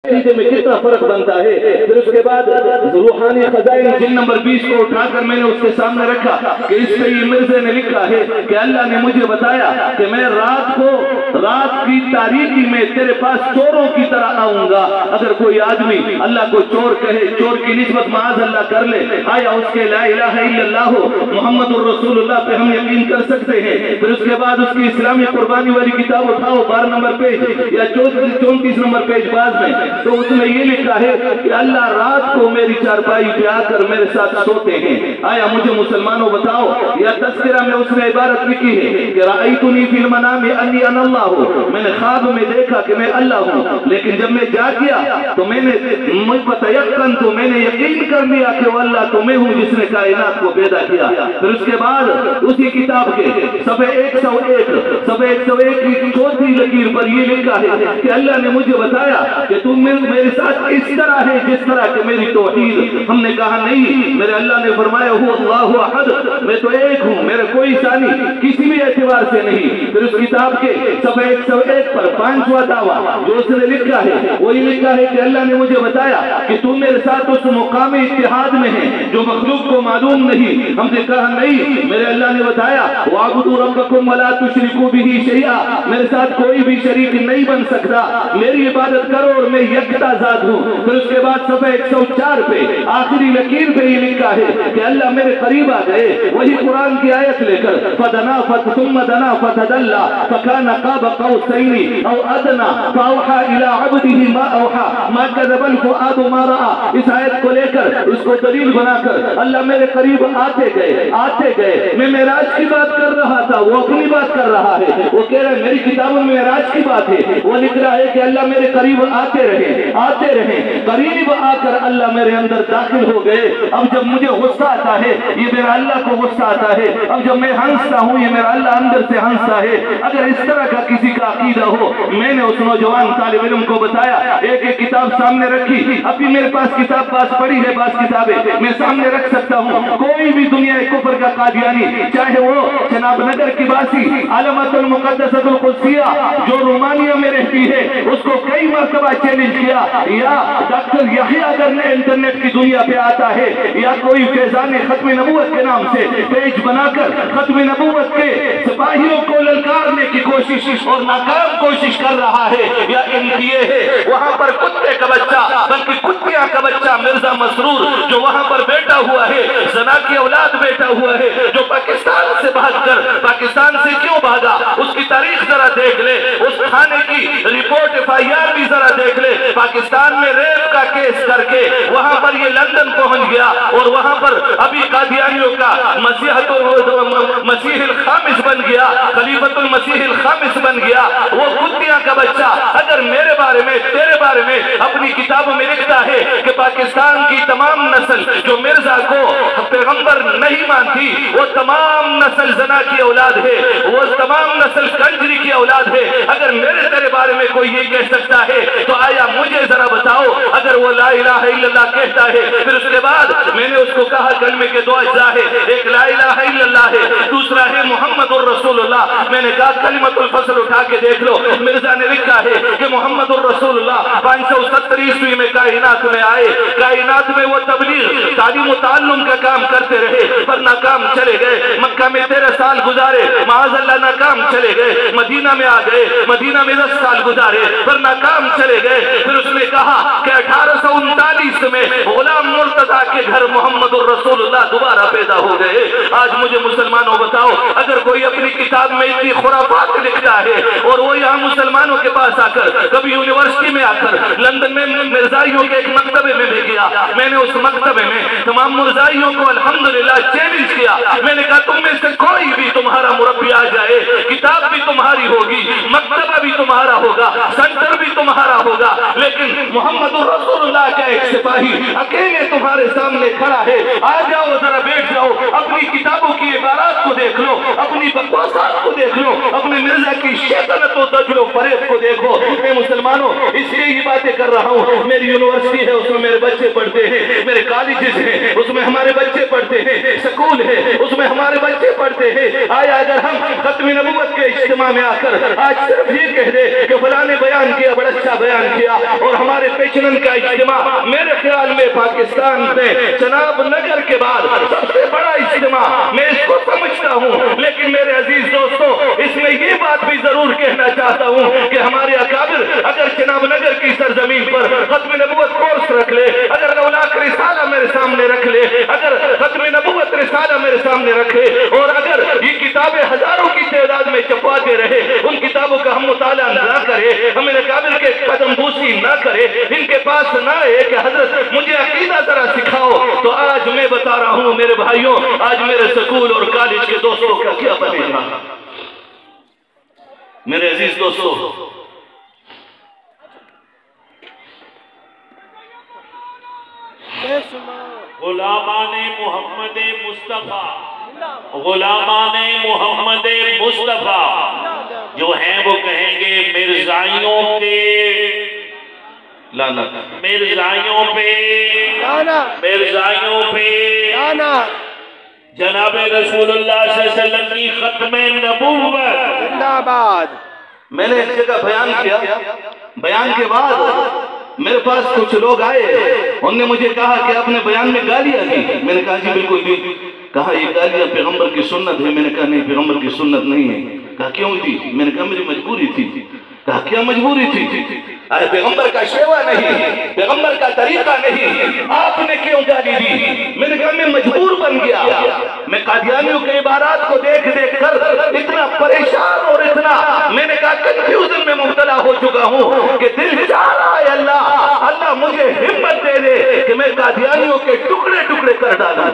عقیدے میں کتنا فرق بنتا ہے۔ پھر اس کے بعد روحانی خزائن جن نمبر 20 کو اٹھا کر میں نے اس کے سامنے رکھا کہ اس پہ یہ مرزا نے لکھا ہے کہ اللہ نے مجھے بتایا کہ میں رات کی تاریکی میں تیرے پاس چوروں کی طرح آؤں گا۔ اگر کوئی آدمی اللہ کو چور کہے، چور کی نسبت معاذ اللہ کر لے، آیا اس کے لا الہ الا اللہ محمد الرسول اللہ پہ ہم یقین کر سکتے ہیں؟ پھر اس کے بعد اس کی اسلامی قربانی والی کتاب اٹھاؤ 12 نمبر پیج یا 34 نمبر پیج بعد میں، تو اس میں یہ لکھا ہے کہ اللہ رات کو میری چارپائی پہ آ کر میرے ساتھ سوتے ہیں۔ آیا مجھے مسلمانوں بتاؤ، یا تذکرہ میں اس نے عبارت لکھی ہے کہ رأیتنی فی المنام انی انا اللہ، میں نے خواب میں دیکھا کہ میں اللہ ہوں، لیکن جب میں جاگ گیا تو میں نے متیقن تو میں نے یقین کر لیا کہ وہ اللہ تو میں ہوں جس نے کائنات کو پیدا کیا۔ پھر اس کے بعد اسی کتاب کے صفحہ 101 کی چوتھی لکیر پر یہ لکھا ہے کہ اللہ نے مجھے بتایا کہ تم میرے ساتھ اس طرح ہے جس طرح کہ میری توحید۔ ہم نے کہا نہیں، میرے اللہ نے فرمایا ہوا اللہ احد، میں تو ایک ہوں، میرا کوئی ثانی کسی بھی اعتبار سے نہیں۔ پھر اس کتاب کے صفحہ 101 پر 5واں دعویٰ جو اس نے لکھا ہے وہی لکھا ہے کہ اللہ نے مجھے بتایا کہ تم میرے ساتھ اس مقام اتحاد میں ہیں جو مخلوق کو معلوم نہیں۔ ہم نے کہا نہیں، میرے اللہ نے بتایا وَاعْبُدُوا رَبَّكُمْ وَلَا تُشْرِكُوا بِهِ شَيْئًا، میرے ساتھ کوئی بھی شریک نہیں بن سکتا، میری عبادت کرو اور میں یکتا ذات ہوں۔ پھر اس کے بعد صفحہ 104 پہ آخری لکیر پہ یہ لکھا ہے کہ اللہ میرے قریب آ گئے، وہی قرآن کی آیت لے کر فَدَنَا ثُمَّ دَنَا فَتَدَلَّى فَكَانَ قَابَ قَوْسَيْنِ أَوْ أَدْنَىٰ فَأَوْحَىٰ إِلَىٰ عَبْدِهِ مَا أَوْحَىٰ مَا كَذَبَ الْفُؤَادُ مَا رَأَىٰ۔ اس آیت کو لے کر اس کو دلیل بنا کر اللہ میرے قریب آتے گئے۔ میں معراج کی بات کر رہا تھا، وہ اپنی بات کر رہا ہے، وہ کہہ رہا ہے میری کتابوں میں معراج کی بات ہے، وہ لکھ رہا ہے کہ اللہ میرے قریب آتے رہے، قریب آ کر اللہ میرے اندر داخل ہو گئے۔ اب جب مجھے غصہ آتا ہے یہ میرا اللہ کو غصہ آتا ہے، اب جب میں ہنستا ہوں یہ میرا اللہ اندر سے ہنستا ہے۔ اگر اس طرح کا کسی کا عقیدہ ہو، میں نے اس نوجوان طالب علم کو بتایا، ایک کتاب سامنے رکھی، ابھی میرے پاس کتاب پاس پڑی ہے، بعض کتابیں میں سامنے رکھ سکتا ہوں۔ کوئی بھی دنیا کفر کا قادیانی، چاہے وہ چناب نگر کی باسی علامت المقدسۃ القدسیہ جو رومانیہ میں رہتی ہے، اس کو کئی مرتبہ چیلنج کیا، یا ڈاکٹر یحییٰ اگر نے انٹرنیٹ کی دنیا پہ آتا ہے یا کوئی فیضان ختم نبوت کے نام سے پیج بنا کر ختم نبوت کے سپاہیوں کو للکارنے کی کوشش اور ناکام کوشش کر رہا ہے یا NTA ہے، وہاں پر کتے کا بچہ بلکہ کتیاں کا بچہ مرزا مسرور جو وہاں پر بیٹا ہوا ہے، زنا کی اولاد بیٹا ہوا ہے، جو پاکستان سے بھاگ کر پاکستان سے کیوں بھاگا اس کی تاریخ ذرا دیکھ لے، اس کھانے کی رپورٹ FIR بھی ذرا دیکھ لے۔ پاکستان میں ریپ کا کیس کر کے وہاں پر یہ لندن پہنچ گیا اور وہاں پر ابھی قادیانیوں کا مسیح الخامس بن گیا، خلیفۃ المسیح الخامس بن گیا۔ وہ کتیاں کا بچہ اگر میرے بارے میں تیرے بارے میں اپنی کتابوں میں لکھتا ہے کہ پاکستان کی تمام نسل جو مرزا کو پیغمبر نہیں مانتی وہ تمام نسل زنا کی اولاد ہے، وہ تمام نسل کنجری کی اولاد ہے، اگر میرے تیرے بارے میں کوئی یہ کہہ سکتا ہے تو آیا مجھے ذرا بتاؤ اگر وہ لا الہ الا اللہ کہتا ہے۔ پھر اس کے بعد میں نے اس کو کہا کلمے کے دو اجزاء ہے، ایک لا الہ الا اللہ ہے، دوسرا ہے محمد الرسول اللہ۔ میں نے کہا کلمۃ الفصل اٹھا کے دیکھ لو، مرزا نے لکھا ہے کہ محمد الرسول اللہ 570 عیسوی میں کائنات میں آئے، کائنات میں وہ تبلیغ تعلیم و تعلم کا کام کرتے رہے پر ناکام چلے گئے، مکہ میں 13 سال گزارے معاذ اللہ ناکام چلے گئے، مدینہ میں آ گئے، مدینہ میں 10 سال گزارے پر ناکام چلے گئے۔ پھر اس نے کہا کہ 1839 میں غلام مرتضیٰ کے گھر محمد الرسول اللہ دوبارہ پیدا ہو گئے۔ آج مجھے مسلمانوں بتاؤ اگر کوئی اپنی کتاب میں اتنی خرافات لکھتا ہے اور وہ یہاں مسلمانوں کے پاس آ کر کبھی یونیورسٹی میں آ کر لندن میں مرزائیوں کے ایک مکتبے میں بھی گیا، میں نے اس مکتبے میں تمام مرزائیوں کو الحمدللہ چیلنج کیا، میں نے کہا تم میں سے کوئی بھی تمہارا مربی آ جائے، کتاب بھی تمہاری ہوگی، مکتبہ بھی تمہارا ہوگا، سنٹر بھی تمہارا ہوگا، لیکن محمد الرسول اللہ کا ایک سپاہی اکیلے تمہارے سامنے کھڑا ہے، آ جاؤ ذرا بیٹھ جاؤ، اپنی کتابوں کی عبارات کو دیکھ لو، اپنی بکواسات کو دیکھ لو، اپنے مرزا کی شیطنت و دجل و فریب کو دیکھو۔ میں مسلمانوں اس لیے یہ باتیں کر رہا ہوں، میری یونیورسٹی ہے اس میں میرے بچے پڑھتے ہیں، میرے کالجز ہیں اس میں ہمارے بچے پڑھتے ہیں، سکول ہے اس میں ہمارے بچے پڑھتے ہیں۔ آیا اگر ہم ختم نبوت کے اجتماع میں آ کر آج صرف یہ کہہ دے کہ فلاں نے بیان کیا بڑا اچھا بیان کیا. اور ہمارے پیچنن کا اجتماع میرے خیال میں پاکستان میں جناب نگر کے بعد سب سے بڑا اجتماع میں اس کو سمجھتا ہوں. لیکن میرے عزیز دوستو اس میں یہ بات بھی ضرور کہنا چاہتا ہوں کہ ہمارے اکابر اگر جناب نگر کی سرزمین پر ختم نبوت کورس رکھ لے, اگر اولاق رسالہ میرے سامنے رکھ لے, اگر ختم نبوت رسالہ میرے سامنے رکھے, اور اگر یہ کتابیں ہزاروں کی تعداد میں چھپواتے رہے, ان کتابوں کا ہم مطالعہ نہ کرے, ہم ان اکابر کے قدم بوسی نہ کرے, ان کے پاس نہ ہے کہ حضرت مجھے عقیدہ ذرا سکھاؤ, تو آج میں بتا رہا ہوں میرے بھائیوں, آج میرے سکول اور کالج کے دوستوں کا کیا بنے گا. میرے عزیز دوستو, غلامان محمد مصطفیٰ, غلامان محمد مصطفیٰ جو ہیں وہ کہیں گے مرزائیوں پہ لعنت, مرزائیوں پہ مرزائیوں پہ جناب رسول اللہ صلی اللہ علیہ وسلم کی ختم نبوت زندہ باد. میں نے ایک جگہ بیان کیا, بیان کے بعد میرے پاس کچھ لوگ آئے, انہوں نے مجھے کہا کہ اپنے بیان میں گالیاں دی. میں نے کہا جی بالکل بھی. کہا یہ گالیاں پیغمبر کی سنت ہے. میں نے کہا نہیں, پیغمبر کی سنت نہیں ہے. کہا کیوں دی؟ میں نے کہا میری مجبوری تھی. کہا کیا مجبوری تھی؟ ارے پیغمبر کا شیوا نہیں, پیغمبر کا طریقہ نہیں, آپ نے کیوں گالی دی؟ میں نے کہا میں مجبور بن گیا. میں قادیانیوں کے عبارات کو دیکھ دیکھ کر اتنا پریشان اور اتنا میں نے کہا کنفیوژن میں مبتلا ہو چکا ہوں کہ دل چاہ رہا ہے اللہ مجھے ہمت دے دے کہ میں قادیانیوں کے ٹکڑے ٹکڑے کر ڈالا.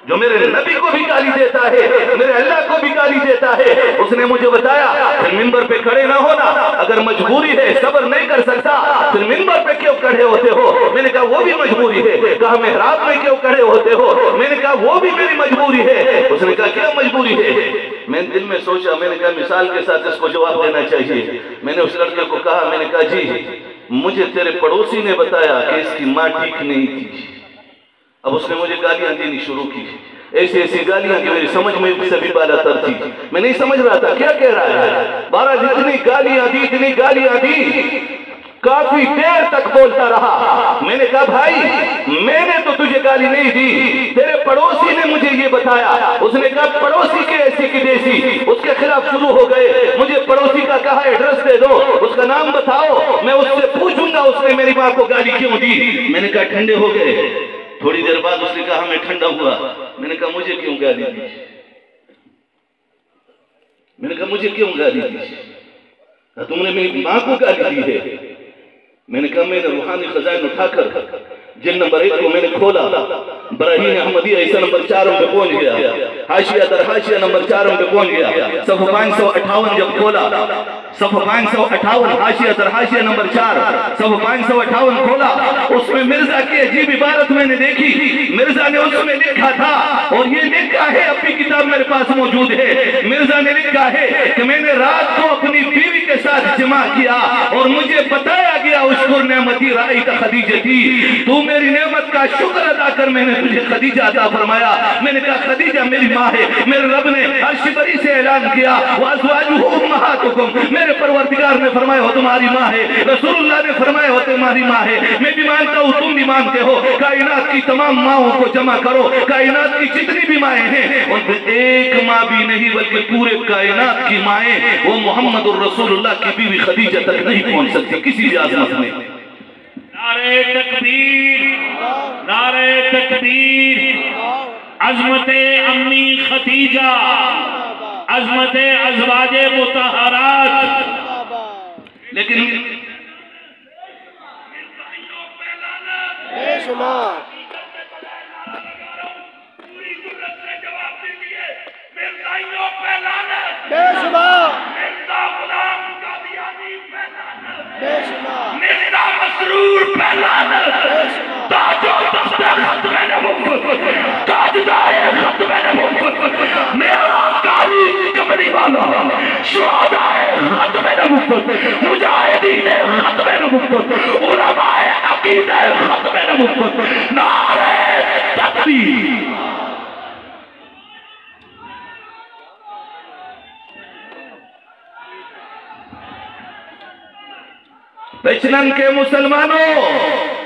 جو میرے نبی کو بھی گالی دیتا ہے, میرے اللہ کو بھی گالی دیتا ہے, اس نے مجھے بتایا پھر منبر پہ کھڑے نہ ہونا, اگر مجبوری ہے صبر نہیں کر سکتا پھر منبر پہ کیوں کھڑے ہوتے ہو؟ میں نے کہا وہ بھی مجبوری ہے. کہا محراب میں کیوں کھڑے ہوتے ہو؟ میں نے کہا وہ بھی میری مجبوری ہے. اس نے کہا کیا مجبوری ہے؟ میں دل میں سوچا, میں نے کہا مثال کے ساتھ اس کو جواب دینا چاہیے. میں نے اس لڑکے کو کہا, میں نے کہا جی مجھے تیرے پڑوسی نے بتایا کہ اس کی ماں ٹھیک نہیں تھی. اب اس نے مجھے گالیاں دینی شروع کی, ایسی گالیاں کہ میری سمجھ میں سے بھی بالا تر تھی. میں نہیں سمجھ رہا تھا کیا کہہ رہا ہے. بارہ جتنی گالیاں دی کافی دیر تک بولتا رہا. میں نے کہا بھائی میں نے تو تجھے گالی نہیں دی, تیرے پڑوسی نے مجھے یہ بتایا. اس نے کہا پڑوسی کے ایسی کی دیسی, اس کے خلاف شروع ہو گئے. مجھے پڑوسی کا کہا ایڈریس دے دو, اس کا نام بتاؤ, میں اس سے پوچھوں گا اس نے میری ماں کو گالی کیوں دی. میں نے کہا ٹھنڈے ہو گئے. تھوڑی دیر بعد اس نے کہا میں ٹھنڈا ہوا. میں نے کہا مجھے کیوں گالی دی؟ میں نے کہا مجھے کیوں گالی دی؟ تم نے میری ماں کو گالی دی ہے. میں نے کہا میں نے روحانی خزائن اٹھا کر جن نمبر 1 کو میں نے کھولا, براہین احمدیہ حصہ نمبر 4 پہ پہنچ گیا, حاشیہ در حاشیہ نمبر 4 پہ پہنچ گیا. صفحہ 558 جب کھولا, صفحہ 558 حاشیہ در حاشیہ نمبر 4, صفحہ 558 کھولا, اس میں مرزا کی عجیب عبارت میں نے دیکھی. مرزا نے اس میں لکھا تھا, اور یہ لکھا ہے اپنی کتاب میرے پاس موجود ہے. مرزا نے لکھا ہے کہ میں نے رات کو اپنی بیوی کے ساتھ جمع کیا اور مجھے بتایا گیا اشکر نعمتی رائی کا خدیجتی, تو میری نعمت کا شکر ادا کر, میں نے تجھے خدیجہ عطا فرمایا. میں نے کہا خدیجہ میری ماں ہے. میرے رب نے عرش بری سے اعلان کیا وَأَزْوَاجُهُ أُمَّهَاتُكُمْ, میرے پروردگار نے فرمایا ہو تمہاری ماں ہے, رسول اللہ نے فرمایا ہو تمہاری ماں ہے. میں بھی مانتا ہوں تم بھی مانتے ہو. کائنات کی تمام ماؤں کو جمع کرو, کائنات کی جتنی بھی مائیں ہیں ان پہ ایک ماں بھی نہیں بلکہ پورے کائنات کی مائیں وہ محمد الرسول اللہ کی بیوی خدیجہ تک نہیں پہنچ سکتی کسی بھی عظمت میں. نعرہ تکبیر, نعرہ تکبیر. عظمت امی خدیجہ, عظمت ازواج مطہرات. لیکن بے شمار بے شمار بے شمار مرزا مسرور پہلانا, تاج و تخت ختم نبوت, تاجدار ختم نبوت, میرا کاری کمری والا, شہدائے ختم نبوت, مجاہدین ختم نبوت, علماء عقیدہ ختم نبوت. نعرہ تکبیر. بچنن کے مسلمانوں،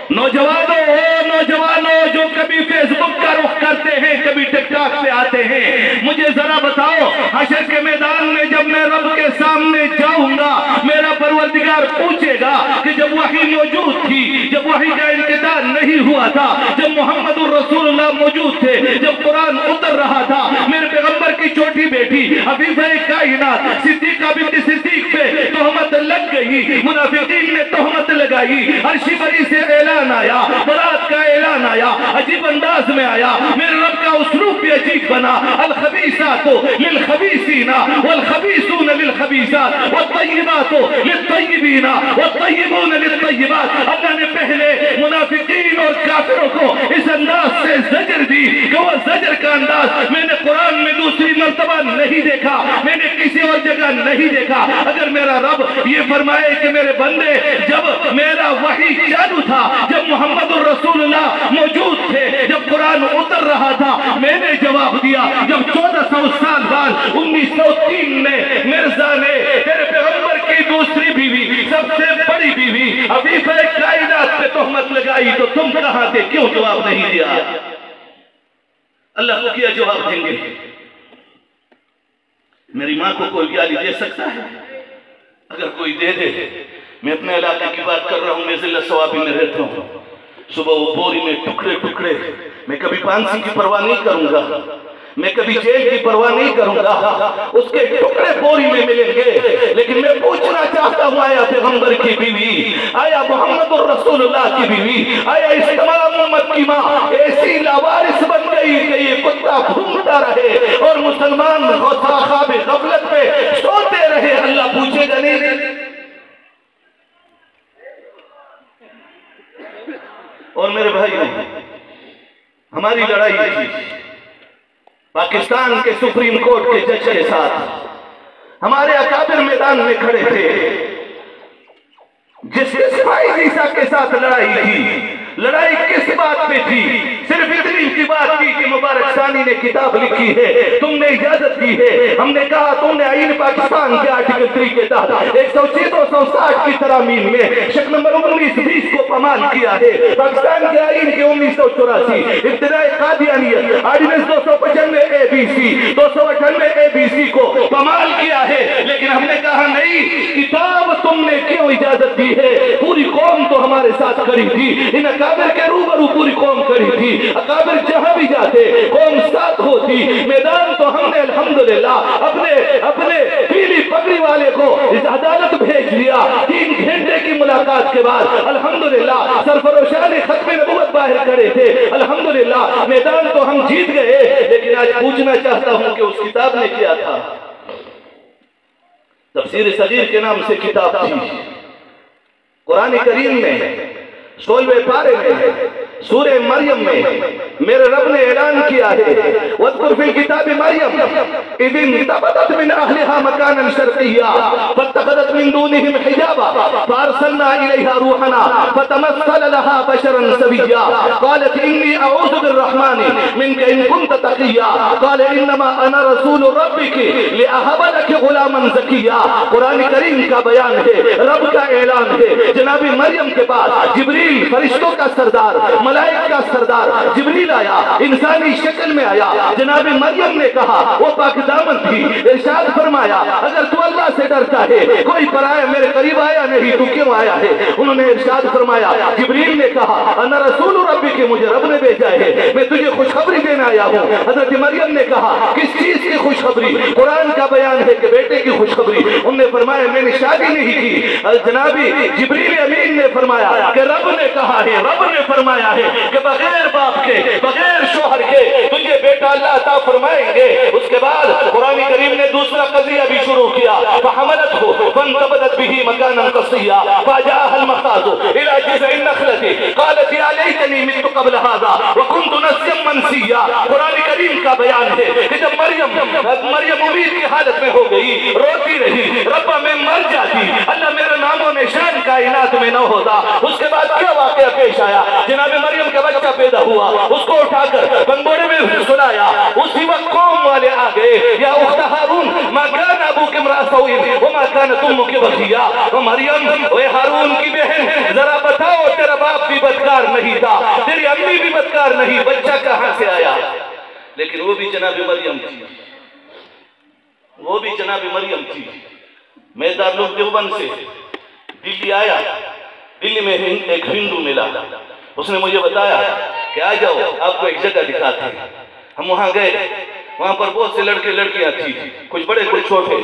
نوجوانوں جو کبھی فیس بک کا رخ کرتے ہیں، کبھی ٹک ٹاک پہ آتے ہیں، مجھے ذرا بتاؤ، حشر کے میدان میں جب میں رب کے سامنے جاؤں گا، میرا پروردگار پوچھے گا کہ جب وحی موجود تھی، جب وحی کا انقطاع نہیں ہوا تھا، جب محمد الرسول اللہ موجود تھے، جب قرآن اتر رہا تھا، میرے پیغمبر کی چھوٹی بیٹی حفیظہ کائنات صدیقہ بنت صدیق پہ تہمت لگ گئی، منافقین نے تہمت لگائی، عرش بری سے اعلان آیا، برات کا اعلان آیا، عجیب انداز میں آیا، میرے رب کا اسلوب بھی عجیب بنا، الخبیثات للخبیثین والخبیثون للخبیثات والطیبات للطیبین والطیبون للطیبات۔ اللہ نے پہلے منافقین اور کافروں کو اس انداز سے زجر دی کہ وہ زجر کا انداز میں نے قرآن میں دوسری مرتبہ نہیں دیکھا، میں نے کسی اور جگہ نہیں دیکھا۔ اگر میرا رب یہ فرمائے کہ میرے بندے جب میرا وحی چالو تھا، جب محمد الرسول اللہ موجود تھے، جب قرآن اتر رہا تھا، میں نے جواب دیا۔ جب 1400 سال بعد 1903 میں مرزا نے تیرے پیغمبر کی دوسری بیوی، سب سے بڑی بیوی حفیظہ کائنات پہ تہمت لگائی تو تم کہاں تھے؟ کیوں جواب نہیں دیا؟ اللہ کو کیا جواب دیں گے؟ میری ماں کو کوئی گالی دے سکتا ہے؟ اگر کوئی دے دے، میں اپنے علاقے کی بات کر رہا ہوں، میں ضلع ثوابی میں رہتا ہوں، صبح وہ بوری میں ٹکڑے ٹکڑے، میں کبھی پانسی کی پرواہ نہیں کروں گا، میں کبھی جیل کی پرواہ نہیں کروں گا، اس کے ٹکڑے بوری میں ملیں گے، لیکن میں پوچھنا چاہتا ہوں، آیا پیغمبر کی بیوی، آیا محمد الرسول اللہ کی بیوی، آیا اس تمام امت کی ماں ایسی لاوارث بن گئی کہ یہ کتا گھومتا رہے اور مسلمان خواب غفلت پہ سوتے رہے؟ اللہ پوچھے گا نہیں؟ اور میرے بھائیوں، ہماری لڑائی تھی پاکستان کے سپریم کورٹ کے جج کے ساتھ، ہمارے اکابر میدان میں کھڑے تھے، جس اسماعیل عیسیٰ کے ساتھ لڑائی تھی۔ لڑائی کس بات پہ تھی؟ صرف اتنی کی بات کی کہ مبارک ثانی نے کتاب لکھی ہے، تم نے اجازت دی ہے، ہم نے کہا تم نے آئین پاکستان کے آرٹیکل 3 کے تحت 106 260 کی ترامیم میں شک نمبر 19-20 کو پامال کیا ہے۔ پاکستان کے آئین کے 1984 ابتدائی قادیانیت آرڈیننس 295 ABC 298 ABC کو پامال کیا ہے، لیکن ہم نے کہا نہیں، کتاب تم نے کیوں اجازت دی ہے؟ پوری قوم تو ہمارے ساتھ کھڑی تھی، ان اکابر کے روبرو پوری قوم کھڑی تھی، اکابر جہاں بھی جاتے قوم ساتھ ہوتی۔ میدان تو ہم نے الحمدللہ اپنے پیلی پگڑی والے کو اس عدالت بھیج دیا۔ 3 گھنٹے کی ملاقات کے بعد الحمدللہ سرفروشان ختم نبوت باہر کھڑے تھے، الحمدللہ میدان تو ہم جیت گئے، لیکن آج پوچھنا چاہتا ہوں کہ اس کتاب نے کیا تھا؟ تفسیر صغیر کے نام سے کتاب تھی، قرآن کریم میں 16ویں پارے میں سورہ مریم میں میرے رب نے اعلان کیا ہے، وَاذْكُرْ فِي الْكِتَابِ مَرْيَمَ إِذِ انْتَبَذَتْ مِنْ أَهْلِهَا مَكَانًا شَرْقِيًّا فَاتَّخَذَتْ مِنْ دُونِهِمْ حِجَابًا فَأَرْسَلْنَا إِلَيْهَا رُوحَنَا فَتَمَثَّلَ لَهَا بَشَرًا سَوِيًّا قَالَتْ إِنِّي أَعُوذُ بِالرَّحْمَنِ مِنْكَ إِن كُنْتَ تَقِيًّا قَالَ إِنَّمَا أَنَا رَسُولُ رَبِّكِ لِأَهَبَ لَكِ غُلَامًا زَكِيًّا۔ قرآن کریم کا بیان ہے، رب کا اعلان ہے۔ جناب مریم کے پاس جبریل فرشتوں کا سردار، ملائک کا سردار جبریل آیا، انسانی شکل میں آیا۔ جناب مریم نے کہا، وہ پاک دامن تھی، ارشاد فرمایا اگر تو اللہ سے ڈرتا ہے، کوئی پرایا میرے قریب آیا نہیں، تو کیوں آیا ہے؟ انہوں نے ارشاد فرمایا، جبریل نے کہا انا رسول ربی کہ مجھے رب نے بھیجا ہے، میں تجھے خوشخبری دینا آیا ہوں۔ حضرت مریم نے کہا کس چیز کی خوشخبری؟ قرآن کا بیان ہے کہ بیٹے کی خوشخبری۔ انہوں نے فرمایا میں نے شادی نہیں کی۔ جناب جبریل امین نے فرمایا کہ رب نے کہا ہے، رب نے فرمایا ہے کہ بغیر باپ کے بغیر شوہر کے تجھے بیٹا اللہ عطا فرمائیں گے۔ اس کے بعد قرآن کریم نے دوسرا قضیہ بھی شروع کیا، فحملته فانتبذت به مكانا قصيا فجاءها المخاض الى جذع النخلة قالت يا ليتني مت قبل هذا وكنت نسيا منسيا۔ قرآن کریم کا بیان ہے کہ جب مریم امید کی حالت میں ہو گئی، روتی رہی، ربا میں مر جاتی، اللہ میرا نام و نشان کائنات میں نہ ہوتا۔ اس کے بعد کیا واقعہ پیش آیا؟ جناب مریم کا بچہ پیدا ہوا، اس کو اٹھا کر بنگوڑے میں سلایا، اسی وقت قوم والے آ گئے، یا اخت ہارون ما کان ابوک امرأ امرأ سوء وما كانت امك بغيا. وہ مریم اے ہارون کی بہن ذرا بتاؤ تیرا باپ بھی بدکار نہیں تھا, تیری امی بھی بدکار نہیں, بچہ کہاں سے آیا؟ لیکن وہ بھی جناب مریم تھی, وہ بھی جناب مریم تھی. میں دارالعلوم دیوبند سے دلی آیا, دلی میں ایک ہندو ملا, اس نے مجھے بتایا کہ آ جاؤ آپ کو ایک جگہ دکھاتے ہیں. ہم وہاں گئے, وہاں پر بہت سے لڑکے لڑکیاں تھی, کچھ بڑے کچھ چھوٹے.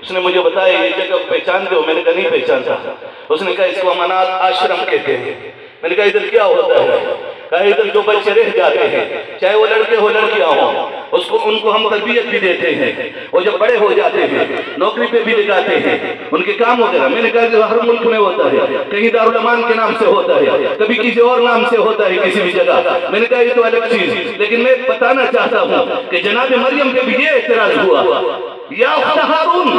اس نے مجھے بتایا یہ جگہ پہچانتے ہو؟ میں نے کہا نہیں پہچانتا. اس نے کہا اس کو امانات آشرم کہتے ہیں. میں نے کہا ادھر کیا ہوتا ہے؟ کہا ادھر جو بچے رہ جاتے ہیں, چاہے وہ لڑکے ہو لڑکیاں ہوں, ان کو ہم تربیت بھی دیتے ہیں, وہ جب بڑے ہو جاتے ہیں نوکری پہ بھی لگاتے ہیں, ان کے کام وغیرہ. میں نے کہا کہ ہر ملک میں ہوتا ہے, کہیں دارالامان کے نام سے ہوتا ہے, کبھی کسی اور نام سے ہوتا ہے کسی بھی جگہ. میں نے کہا یہ تو الگ چیز, لیکن میں بتانا چاہتا ہوں کہ جناب مریم پہ بھی یہ اعتراض ہوا, یا اخت ہارون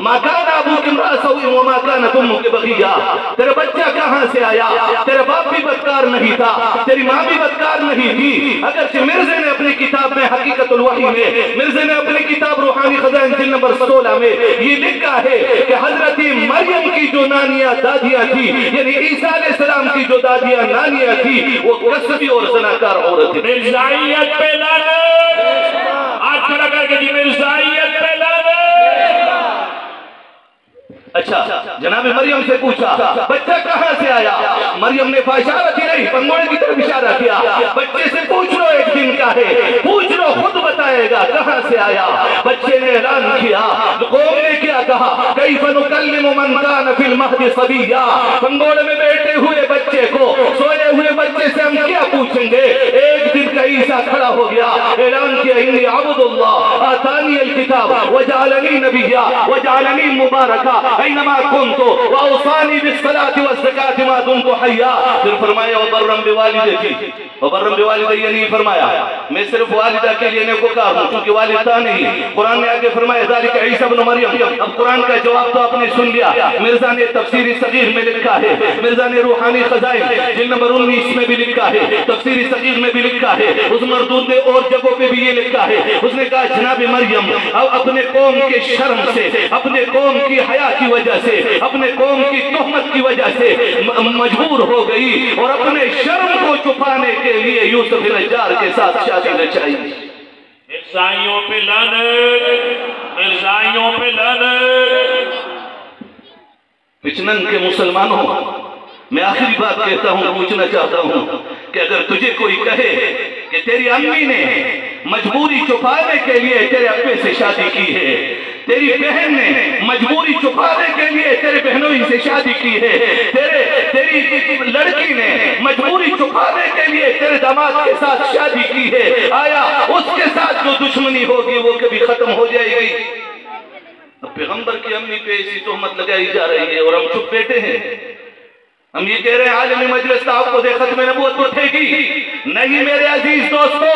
ما کان ابوک امرأ سوء وما کانت امک بغیا. تیرا بچہ کہاں سے آیا؟ تیرا باپ بھی بدکار نہیں تھا, تیری ماں بھی بدکار نہیں تھی. اگرچہ مرزا نے اپنی کتاب میں حقیقت الوحی میں, مرزا نے اپنی کتاب روحانی خزائن جلد نمبر 16 میں یہ لکھا ہے کہ حضرت مریم کی جو نانیاں دادیاں تھی, یعنی عیسیٰ علیہ السلام کی جو دادیاں نانیاں تھی, وہ کسبی اور زناکار عورت تھی. مرزائیت پہ لعنت, آج کھڑا کر کے جی مرزائیت پہ لعنت. اچھا جناب مریم سے پوچھا بچہ کہاں سے آیا؟ مریم نے فاشارت ہی نہیں, پنگوڑے کی طرف اشارہ کیا. بچے سے پوچھ لو ایک دن کا ہے, پوچھ لو خود بتائے گا کہاں سے آیا. بچے نے اعلان کیا, قوم نے کیا کہا, کیف نکلم من کان فی المہد صبیا. پنگوڑے میں بیٹھے ہوئے بچے کو, سوئے ہوئے بچے سے ہم کیا پوچھیں گے؟ ایک دن کا عیسیٰ کھڑا ہو گیا, اعلان کیا انی عبد اللہ آتانی الکتاب وجعلنی نبیا وجعلنی مبارکا اینما کنتو واوصانی بالصلاة والزکاة ما دمت حیا. پھر فرمایا وبرم بوالدتی, وبرم بوالدی یہ نہیں فرمایا میں صرف والدہ کے لیے نیکوکار ہوں چونکہ والد تھا نہیں. قرآن نے آگے فرمایا ذالک عیسیٰ ابن مریم. اب قرآن کا جواب تو آپ نے سن لیا. مرزا نے تفسیر صغیر میں لکھا ہے, مرزا نے روحانی خزائن جلد نمبر 19 میں بھی لکھا ہے, تفسیر صغیر میں بھی لکھا ہے, اس مردود نے اور جگہوں پہ بھی یہ لکھا ہے. اس نے کہا جناب مریم اپنے قوم کے شرم سے, اپنے قوم کی حیا کی وجہ سے, اپنے قوم کی تہمت کی وجہ سے مجبور ہو گئی اور اپنے شرم کو چھپانے کے لیے یوسف نجار کے ساتھ شادی رچائی. مرزائیوں پہ لعنت, مرزائیوں پہ لعنت. پچنن کے مسلمانوں, میں آخری بات کہتا ہوں, پوچھنا چاہتا ہوں کہ اگر تجھے کوئی کہے کہ تیری امی نے مجبوری چھپانے کے لیے تیرے ابے سے شادی کی ہے, تیری بہن نے مجبوری چھپانے کے لیے تیرے بہنوئی سے شادی کی ہے, تیری لڑکی نے مجبوری چھپانے کے لیے تیرے داماد کے ساتھ شادی کی ہے, آیا اس کے ساتھ جو دشمنی ہوگی وہ کبھی ختم ہو جائے گی؟ اب پیغمبر کی امی پہ ایسی تہمت لگائی جا رہی ہے اور ہم چپ بیٹھے ہیں. ہم یہ کہہ رہے ہیں عالمی مجلس تحفظ ختم نبوت اٹھے گی. نہیں میرے عزیز دوستو,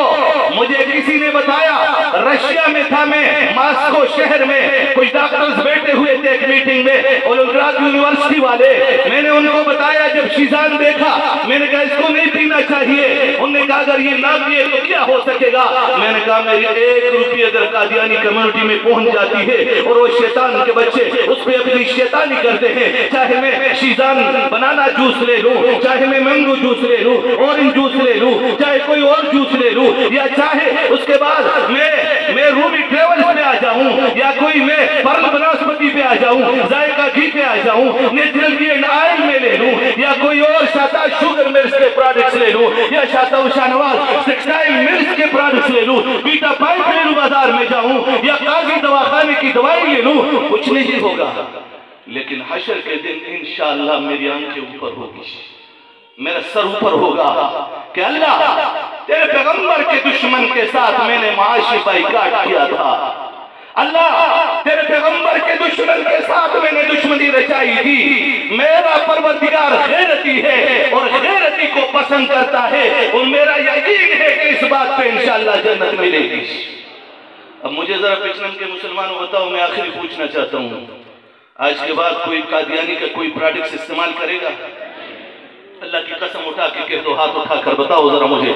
مجھے کسی نے بتایا, رشیا میں تھا میں, ماسکو شہر میں, کچھ ڈاکٹرز بیٹھے ہوئے تھے ایک میٹنگ میں, اولوگراڈ یونیورسٹی والے. میں نے ان کو بتایا جب شیزان دیکھا, میں نے کہا اس کو نہیں پینا چاہیے. انہوں نے کہا اگر یہ نہ پیے تو کیا ہو سکے گا؟ میں نے کہا میری 1 روپیہ اگر قادیانی کمیونٹی میں پہنچ جاتی ہے اور وہ شیطان کے بچے اس پہ اپنی شیطانی کرتے ہیں, چاہے میں شیزان بنانا جوس لے لوں, چاہے میں مینگو جوس لے لوں, اورنج جوس لے لوں, چاہے کوئی اور جوس لے لوں, یا چاہے اس کے بعد میں روبی ٹریولز پہ آ جاؤں, یا کوئی میں پرل بناسپتی پہ آ جاؤں, ذائقہ گھی پہ آ جاؤں, نیچرل گھی اینڈ آئل میں لے لوں, یا کوئی اور شاتا شوگر ملز کے پروڈکٹس لے لوں, یا شاتا شاہنواز ٹیکسٹائل ملز کے پروڈکٹس لے لوں, بیٹا پائپ لے لوں بازار میں جاؤں, یا قاضی دواخانے کی دوائی لے لوں, کچھ نہیں ہوگا. لیکن حشر کے دن انشاءاللہ میری آنکھیں اوپر ہوگی, میرا سر اوپر ہوگا کہ اللہ تیرے پیغمبر کے دشمن کے ساتھ میں نے معاشی بائیکاٹ کیا تھا, اللہ تیرے پیغمبر کے دشمن کے ساتھ میں نے دشمنی رچائی تھی. میرا پروردگار غیرتی ہے اور غیرتی کو پسند کرتا ہے, اور میرا یقین ہے کہ اس بات پہ انشاءاللہ جنت ملے گی. اب مجھے ذرا پچنن کے مسلمانوں بتاؤ, میں آخری پوچھنا چاہتا ہوں, آج کے بعد کوئی قادیانی کا کوئی پروڈکٹس استعمال کرے گا؟ اللہ کی قسم اٹھا کے کہہ دو, ہاتھ اٹھا کر بتاؤ ذرا مجھے,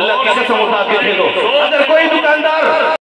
اللہ کی قسم اٹھا کے کہہ دو, اگر کوئی دکاندار